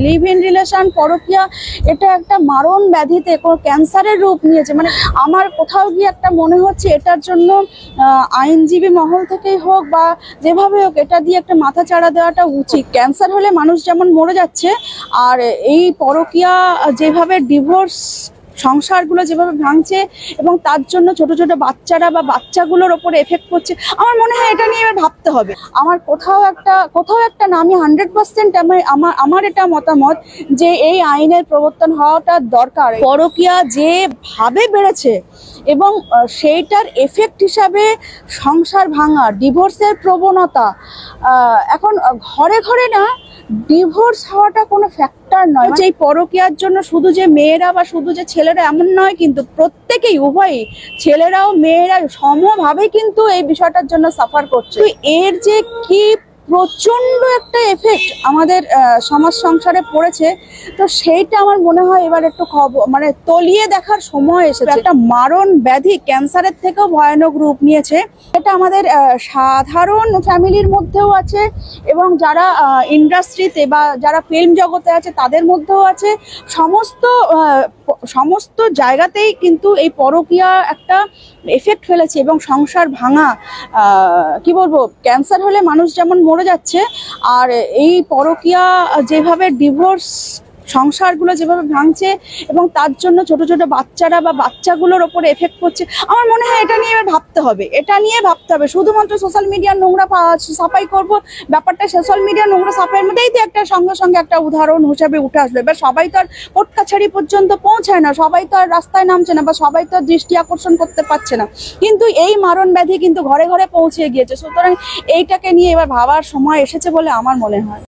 Live in relation পরকীয়া এটা একটা মারণ ব্যাধিতে ক্যান্সারের রূপ নিয়েছে। মানে আমার কোথাও গিয়ে একটা মনে হচ্ছে এটার জন্য আইনজীবী মহল থেকেই হোক বা যেভাবে হোক এটা দিয়ে একটা মাথা চাড়া দেওয়াটা উচিত। ক্যান্সার হলে মানুষ যেমন মরে যাচ্ছে, আর এই পরকীয়া যেভাবে ডিভোর্স সংসারগুলো যেভাবে ভাঙছে এবং তার জন্য ছোট ছোট বাচ্চারা বা বাচ্চাগুলোর ওপর এফেক্ট করছে, আমার মনে হয় এটা নিয়ে এবার ভাবতে হবে। আমার কোথাও একটা না, আমি 100% আমার এটা মতামত যে এই আইনের প্রবর্তন হওয়াটা দরকার। পরকীয়া যেভাবে বেড়েছে এবং সেইটার এফেক্ট হিসাবে সংসার ভাঙা, ডিভোর্সের প্রবণতা, এখন ঘরে ঘরে না ডিভোর্স হওয়াটা কোনো ফ্যাক্টর নয়। যে পরকীয়ার জন্য শুধু যে মেয়েরা বা শুধু যে ছেলেরা এমন নয়, কিন্তু প্রত্যেকেই, উভয়ই, ছেলেরাও মেয়েরা সমভাবে কিন্তু এই বিষয়টার জন্য সাফার করছে। এর যে কি প্রচন্ড একটা এফেক্ট আমাদের সমাজ সংসারে পড়েছে, তো সেইটা আমার মনে হয় এবার একটু মানে তলিয়ে দেখার সময় এসেছে। একটা মারণ ব্যাধি ক্যান্সারের থেকেও ভয়ানক রূপ নিয়েছে। এটা আমাদের সাধারণ ফ্যামিলির মধ্যেও আছে এবং যারা ইন্ডাস্ট্রিতে বা যারা ফিল্ম জগতে আছে তাদের মধ্যেও আছে। সমস্ত জায়গাতেই কিন্তু এই পরকীয়া একটা এফেক্ট ফেলেছে এবং সংসার ভাঙা, কি বলবো, ক্যান্সার হলে মানুষ যেমন মরে যাচ্ছে, আর এই পরকীয়া যেভাবে ডিভোর্স সংসারগুলো যেভাবে ভাঙছে এবং তার জন্য ছোট ছোট বাচ্চারা বা বাচ্চাগুলোর ওপর এফেক্ট করছে, আমার মনে হয় এটা নিয়ে এবার ভাবতে হবে। শুধুমাত্র সোশ্যাল মিডিয়ার নোংরা সাফাই করব, ব্যাপারটা সোশ্যাল মিডিয়ার নোংরা সাফাইয়ের মধ্যেই তো একটা সঙ্গে একটা উদাহরণ হিসাবে উঠে আসবে। এবার সবাই তো আর কোর্ট কাছারি পর্যন্ত পৌঁছায় না, সবাই তো আর রাস্তায় নামছে না, বা সবাই তো দৃষ্টি আকর্ষণ করতে পারছে না, কিন্তু এই মারণ ব্যাধি কিন্তু ঘরে ঘরে পৌঁছে গিয়েছে। সুতরাং এইটাকে নিয়ে এবার ভাবার সময় এসেছে বলে আমার মনে হয়।